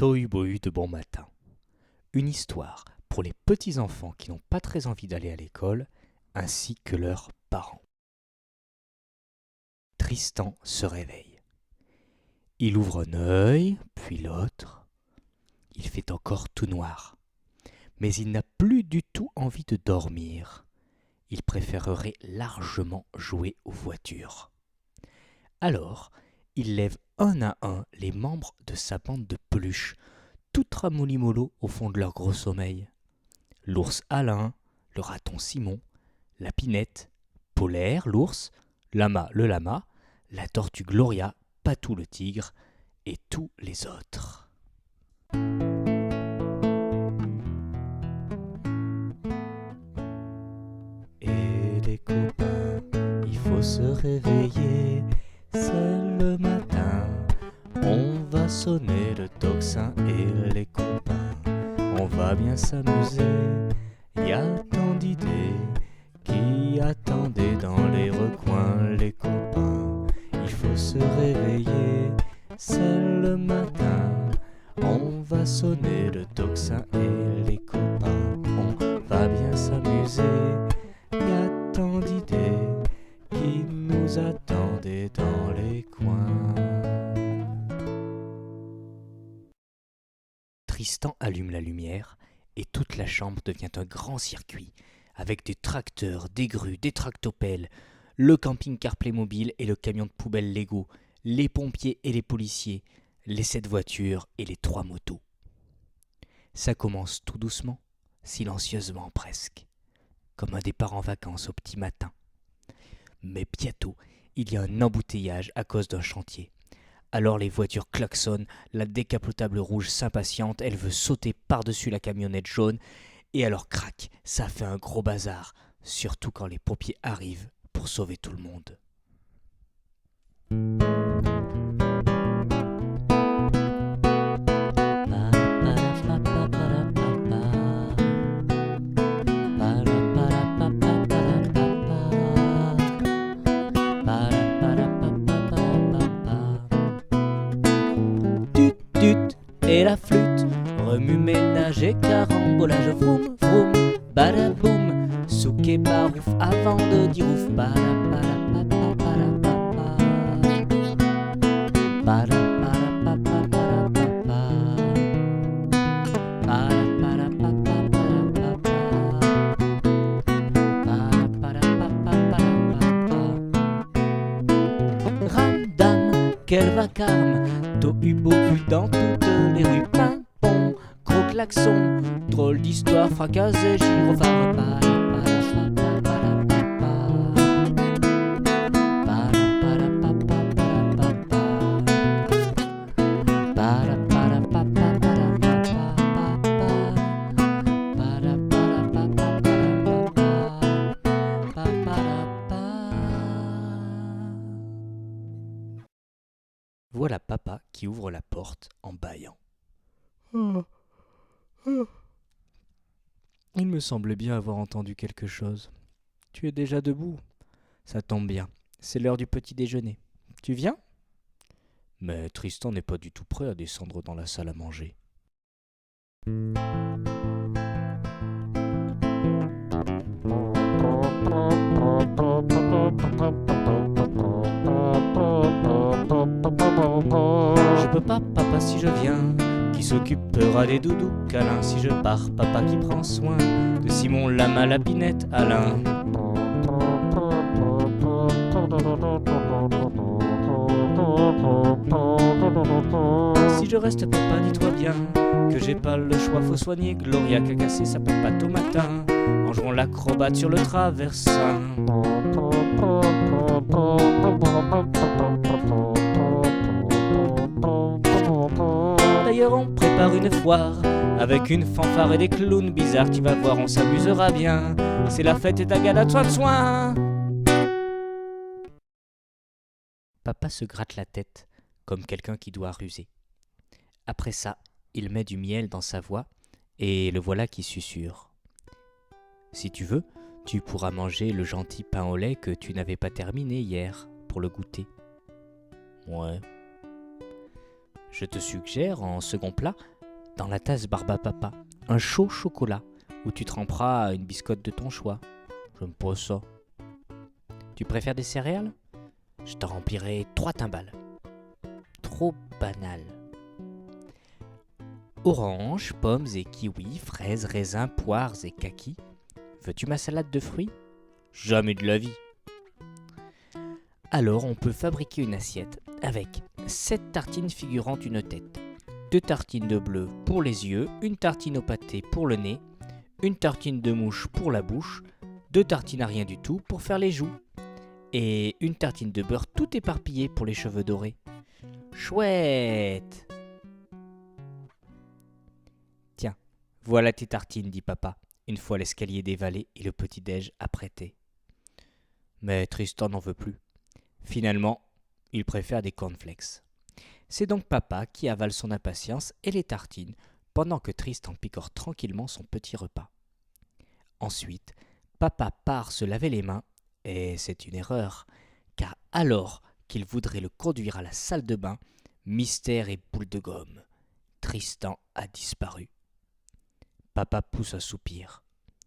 Tohu-bohu de bon matin. Une histoire pour les petits enfants qui n'ont pas très envie d'aller à l'école, ainsi que leurs parents. Tristan se réveille. Il ouvre un œil, puis l'autre. Il fait encore tout noir. Mais il n'a plus du tout envie de dormir. Il préférerait largement jouer aux voitures. Alors, il lève un à un les membres de sa bande de peluches, tout ramolli-mollo au fond de leur gros sommeil. L'ours Alain, le raton Simon, la Pinette, Polaire, l'ours, Lama le lama, la tortue Gloria, Patou le tigre et tous les autres. Et les copains, il faut se réveiller, c'est le matin. On va sonner le tocsin et les copains, on va bien s'amuser. Y a tant d'idées qui attendaient dans les recoins, les copains. Il faut se réveiller, c'est le matin. On va sonner le tocsin et les copains, on va bien s'amuser. Y a tant d'idées qui nous attendaient dans les coins. Tristan allume la lumière et toute la chambre devient un grand circuit, avec des tracteurs, des grues, des tractopelles, le camping-car Playmobil et le camion de poubelle Lego, les pompiers et les policiers, les 7 voitures et les 3 motos. Ça commence tout doucement, silencieusement presque, comme un départ en vacances au petit matin. Mais bientôt, il y a un embouteillage à cause d'un chantier. Alors les voitures klaxonnent, la décapotable rouge s'impatiente, elle veut sauter par-dessus la camionnette jaune, et alors crac, ça fait un gros bazar, surtout quand les pompiers arrivent pour sauver tout le monde. Et la flûte, remue-ménage et carambolage, vroom vroom, badaboum, souk et barouf avant de dire ouf, Ramdam, quel vacarme, tohu-bohu dans toutes les rues, pimpon, gros klaxon, drôle d'histoire, fracas et gyrophare. Voilà papa qui ouvre la porte en bâillant. Il me semblait bien avoir entendu quelque chose. Tu es déjà debout? Ça tombe bien, c'est l'heure du petit déjeuner. Tu viens? Mais Tristan n'est pas du tout prêt à descendre dans la salle à manger. Je peux pas, papa, si je viens. Qui s'occupera des doudous câlins si je pars? Papa qui prend soin de Simon, Lama, la Pinette, Alain. Si je reste, papa, dis-toi bien que j'ai pas le choix, faut soigner Gloria qui a cassé sa papate au matin en jouant l'acrobate sur le traversin. D'ailleurs on prépare une foire avec une fanfare et des clowns bizarres. Tu vas voir, on s'amusera bien. C'est la fête et ta galade, soin de soin. Papa se gratte la tête comme quelqu'un qui doit ruser. Après ça, il met du miel dans sa voix et le voilà qui susurre. Si tu veux, tu pourras manger le gentil pain au lait que tu n'avais pas terminé hier pour le goûter. Ouais. Je te suggère en second plat, dans la tasse Barbapapa, un chaud chocolat où tu tremperas une biscotte de ton choix. J'aime pas ça. Tu préfères des céréales? Je te remplirai 3 timbales. Trop banal. Oranges, pommes et kiwis, fraises, raisins, poires et kakis. Veux-tu ma salade de fruits? Jamais de la vie. Alors on peut fabriquer une assiette avec 7 tartines figurant une tête, 2 tartines de bleu pour les yeux, une tartine au pâté pour le nez, une tartine de mouche pour la bouche, 2 tartines à rien du tout pour faire les joues, et une tartine de beurre tout éparpillée pour les cheveux dorés. Chouette! Tiens, voilà tes tartines, dit papa, une fois l'escalier dévalé et le petit-déj apprêté. Mais Tristan n'en veut plus. Finalement, il préfère des cornflakes. C'est donc papa qui avale son impatience et les tartines, pendant que Tristan picore tranquillement son petit repas. Ensuite, papa part se laver les mains, et c'est une erreur, car alors qu'il voudrait le conduire à la salle de bain, mystère et boule de gomme, Tristan a disparu. Papa pousse un soupir.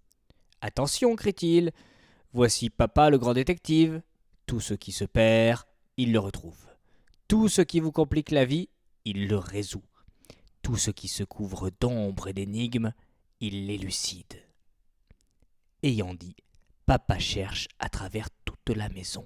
« Attention, crie-t-il, voici papa le grand détective. Tout ce qui se perd, il le retrouve. Tout ce qui vous complique la vie, il le résout. Tout ce qui se couvre d'ombre et d'énigmes, il l'élucide. » Ayant dit, papa cherche à travers toute la maison.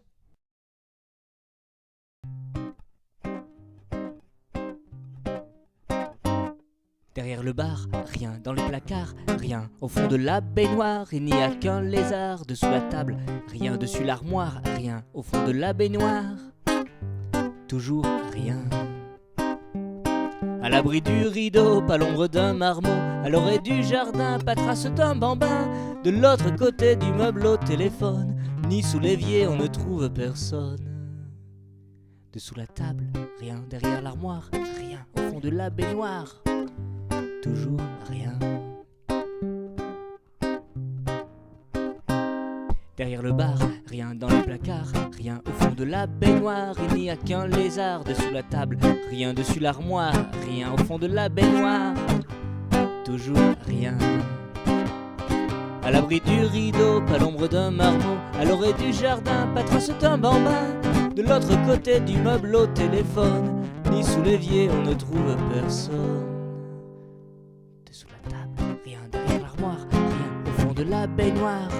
Derrière le bar, rien. Dans le placard, rien. Au fond de la baignoire, il n'y a qu'un lézard. Dessous la table, rien. Dessus l'armoire, rien. Au fond de la baignoire, toujours rien. À l'abri du rideau, pas l'ombre d'un marmot. À l'orée du jardin, pas trace d'un bambin. De l'autre côté du meuble au téléphone, ni sous l'évier, on ne trouve personne. Dessous la table, rien. Derrière l'armoire, rien. Au fond de la baignoire, toujours rien. Derrière le bar, rien. Dans le placard, rien. Au fond de la baignoire, il n'y a qu'un lézard. Dessous la table, rien. Dessus l'armoire, rien. Au fond de la baignoire, toujours rien. À l'abri du rideau, pas l'ombre d'un marmot. À l'orée du jardin, pas trace d'un bambin. De l'autre côté du meuble au téléphone, ni sous l'évier, on ne trouve personne. Dessous la table, rien. Derrière l'armoire, rien. Au fond de la baignoire,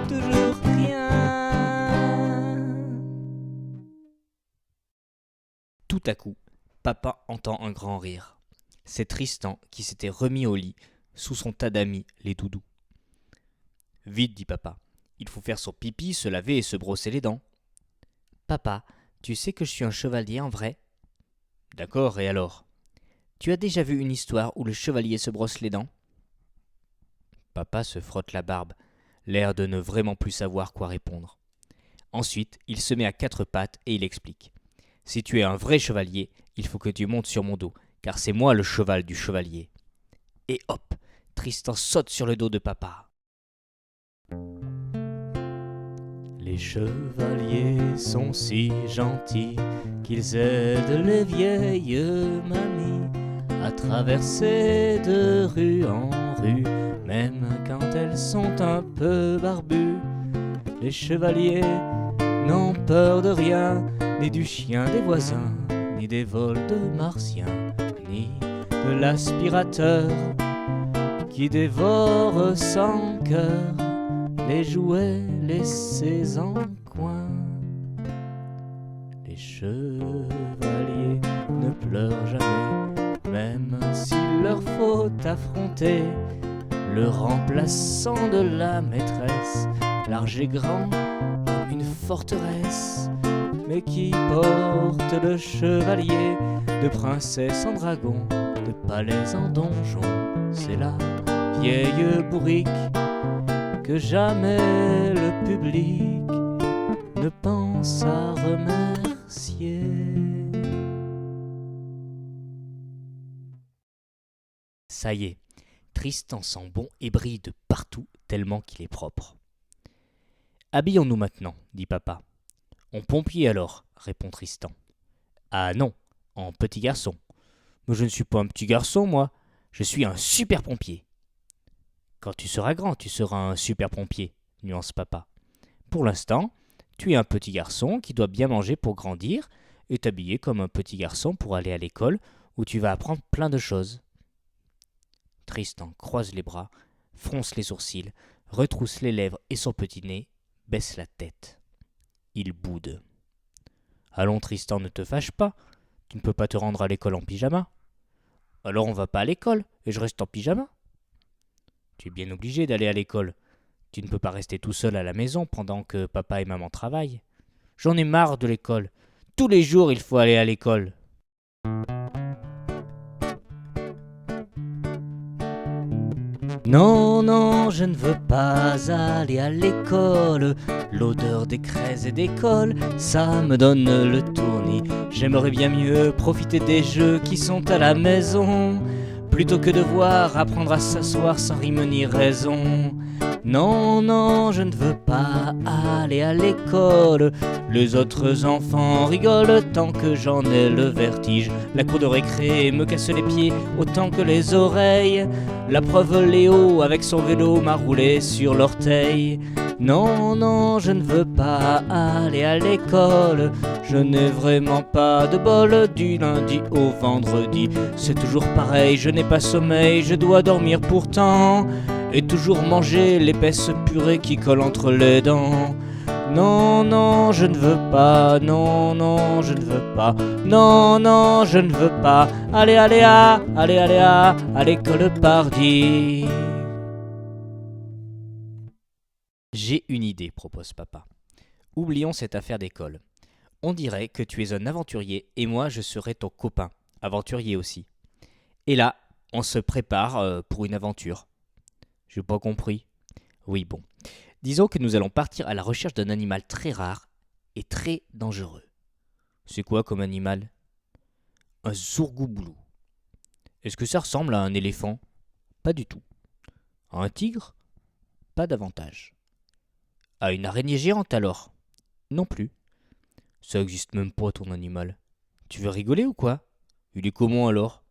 toujours rien. Tout à coup, papa entend un grand rire. C'est Tristan qui s'était remis au lit, sous son tas d'amis, les doudous. « Vite, dit papa, il faut faire son pipi, se laver et se brosser les dents. »« Papa, tu sais que je suis un chevalier en vrai ?»« D'accord, et alors ? Tu as déjà vu une histoire où le chevalier se brosse les dents ?» Papa se frotte la barbe, l'air de ne vraiment plus savoir quoi répondre. Ensuite, il se met à 4 pattes et il explique. « Si tu es un vrai chevalier, il faut que tu montes sur mon dos, car c'est moi le cheval du chevalier. » Et hop, Tristan saute sur le dos de papa. Les chevaliers sont si gentils qu'ils aident les vieilles mamies à traverser de rue en rue, même quand elles sont un peu barbues. Les chevaliers n'ont peur de rien, ni du chien des voisins, ni des vols de martiens, ni de l'aspirateur qui dévore sans cœur les jouets laissés en coin. Les chevaliers ne pleurent jamais, même s'il leur faut affronter le remplaçant de la maîtresse, large et grand comme une forteresse, mais qui porte le chevalier de princesse en dragon, de palais en donjon. C'est la vieille bourrique que jamais le public ne pense à remercier. Ça y est, Tristan sent bon et brille de partout tellement qu'il est propre. « Habillons-nous maintenant, dit papa. »« En pompier alors, répond Tristan. »« Ah non, en petit garçon. Mais je ne suis pas un petit garçon, moi. Je suis un super pompier. Quand tu seras grand, tu seras un super pompier, nuance papa. Pour l'instant, tu es un petit garçon qui doit bien manger pour grandir et t'habiller comme un petit garçon pour aller à l'école où tu vas apprendre plein de choses. Tristan croise les bras, fronce les sourcils, retrousse les lèvres et son petit nez, baisse la tête. Il boude. Allons Tristan, ne te fâche pas. Tu ne peux pas te rendre à l'école en pyjama. Alors on va pas à l'école et je reste en pyjama. Tu es bien obligé d'aller à l'école. Tu ne peux pas rester tout seul à la maison pendant que papa et maman travaillent. J'en ai marre de l'école. Tous les jours il faut aller à l'école. Non, non, je ne veux pas aller à l'école. L'odeur des craies et des cols, ça me donne le tournis. J'aimerais bien mieux profiter des jeux qui sont à la maison, plutôt que devoir apprendre à s'asseoir sans rime ni raison. Non, non, je ne veux pas aller à l'école. Les autres enfants rigolent tant que j'en ai le vertige. La cour de récré me casse les pieds autant que les oreilles. La preuve, Léo avec son vélo m'a roulé sur l'orteil. Non, non, je ne veux pas aller à l'école. Je n'ai vraiment pas de bol du lundi au vendredi. C'est toujours pareil, je n'ai pas sommeil, je dois dormir pourtant. Et toujours manger l'épaisse purée qui colle entre les dents. Non, non, je ne veux pas, non, non, je ne veux pas, non, non, je ne veux pas, allez, allez, à l'école pardi. J'ai une idée, propose papa. Oublions cette affaire d'école. On dirait que tu es un aventurier et moi je serai ton copain, aventurier aussi. Et là, on se prépare pour une aventure. J'ai pas compris. Oui, bon. Disons que nous allons partir à la recherche d'un animal très rare et très dangereux. C'est quoi comme animal? Un zourgouboulou. Est-ce que ça ressemble à un éléphant? Pas du tout. À un tigre? Pas davantage. À une araignée géante alors? Non plus. Ça existe même pas ton animal. Tu veux rigoler ou quoi? Il est comment alors?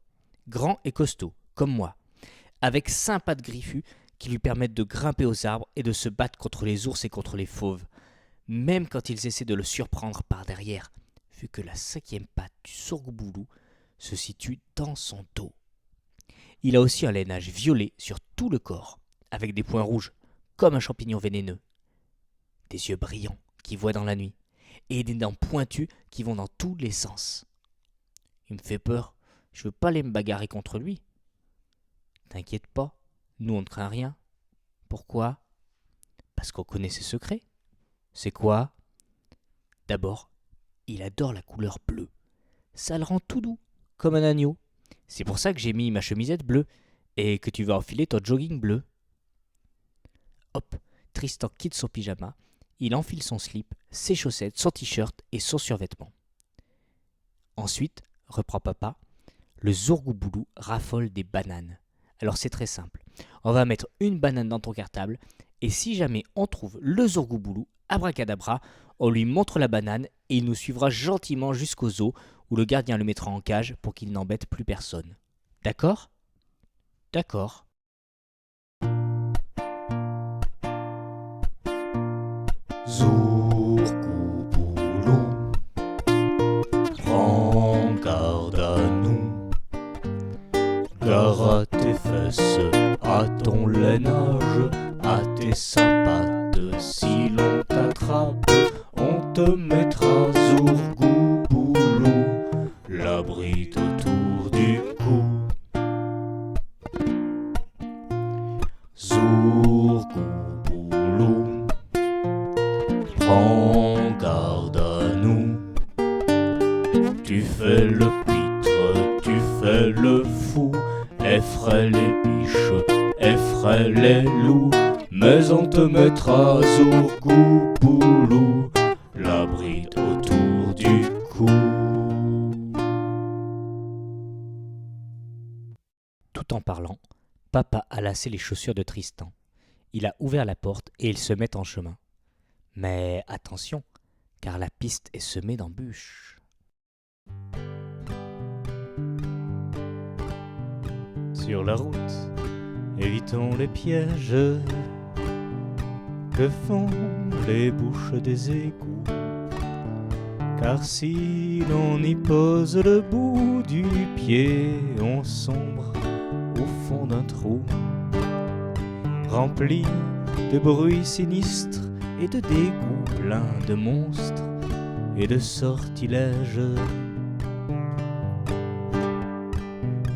Grand et costaud, comme moi, avec 5 pattes griffues qui lui permettent de grimper aux arbres et de se battre contre les ours et contre les fauves, même quand ils essaient de le surprendre par derrière, vu que la 5e patte du zourgouboulou se situe dans son dos. Il a aussi un lainage violet sur tout le corps, avec des points rouges, comme un champignon vénéneux, des yeux brillants qui voient dans la nuit, et des dents pointues qui vont dans tous les sens. Il me fait peur, je veux pas aller me bagarrer contre lui. T'inquiète pas, nous on ne craint rien. Pourquoi? Parce qu'on connaît ses secrets. C'est quoi? D'abord, il adore la couleur bleue. Ça le rend tout doux, comme un agneau. C'est pour ça que j'ai mis ma chemisette bleue et que tu vas enfiler ton jogging bleu. Hop, Tristan quitte son pyjama, il enfile son slip, ses chaussettes, son t-shirt et son survêtement. Ensuite, reprend papa, le zourgouboulou raffole des bananes. Alors c'est très simple. On va mettre une banane dans ton cartable et si jamais on trouve le zourgouboulou, abracadabra, on lui montre la banane et il nous suivra gentiment jusqu'au zoo où le gardien le mettra en cage pour qu'il n'embête plus personne. D'accord? D'accord. Zourgouboulou, prends garde à nous. Gare à tes fesses, à ton lainage, à tes sapates. Si l'on t'attrape, on te mettra zourgouboulou, la bride autour du cou. Zourgouboulou, prends garde à nous. Tu fais le pitre, tu fais le fou, effraie les biches, effraie les loups, mais on te mettra zourgouboulou, la bride autour du cou. Tout en parlant, papa a lacé les chaussures de Tristan. Il a ouvert la porte et ils se mettent en chemin. Mais attention, car la piste est semée d'embûches. sur la route, évitons les pièges que font les bouches des égouts. Car si l'on y pose le bout du pied, on sombre au fond d'un trou rempli de bruits sinistres et de dégoûts pleins de monstres et de sortilèges.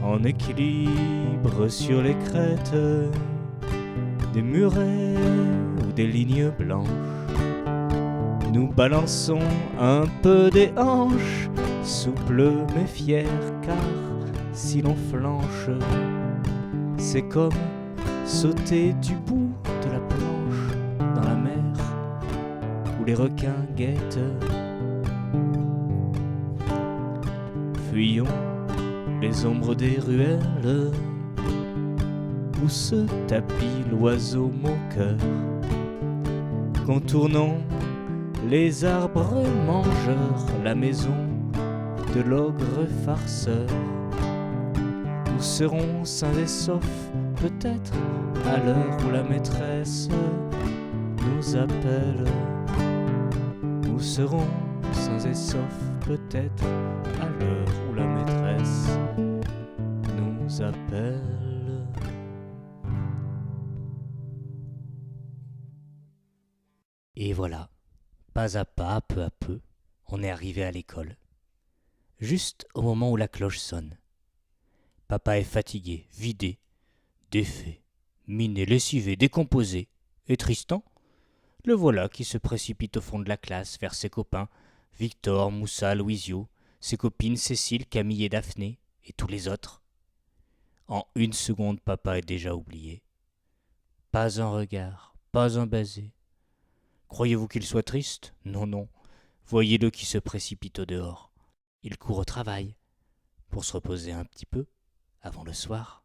En équilibre sur les crêtes des murets ou des lignes blanches, nous balançons un peu des hanches, souples mais fiers, car si l'on flanche, c'est comme sauter du bout de la planche dans la mer où les requins guettent. Fuyons les ombres des ruelles où se tapit l'oiseau moqueur. Contournons les arbres mangeurs, la maison de l'ogre farceur. Nous serons sains et saufs, peut-être, à l'heure où la maîtresse nous appelle. Nous serons sains et saufs, peut-être, à l'heure où la maîtresse nous appelle. Et voilà, pas à pas, peu à peu, on est arrivé à l'école. Juste au moment où la cloche sonne. Papa est fatigué, vidé, défait, miné, lessivé, décomposé. Et Tristan, le voilà qui se précipite au fond de la classe vers ses copains, Victor, Moussa, Louisio, ses copines Cécile, Camille et Daphné, et tous les autres. En une seconde, papa est déjà oublié. Pas un regard, pas un baiser. Croyez-vous qu'il soit triste ? Non, non. Voyez-le qui se précipite au dehors. Il court au travail, pour se reposer un petit peu, avant le soir.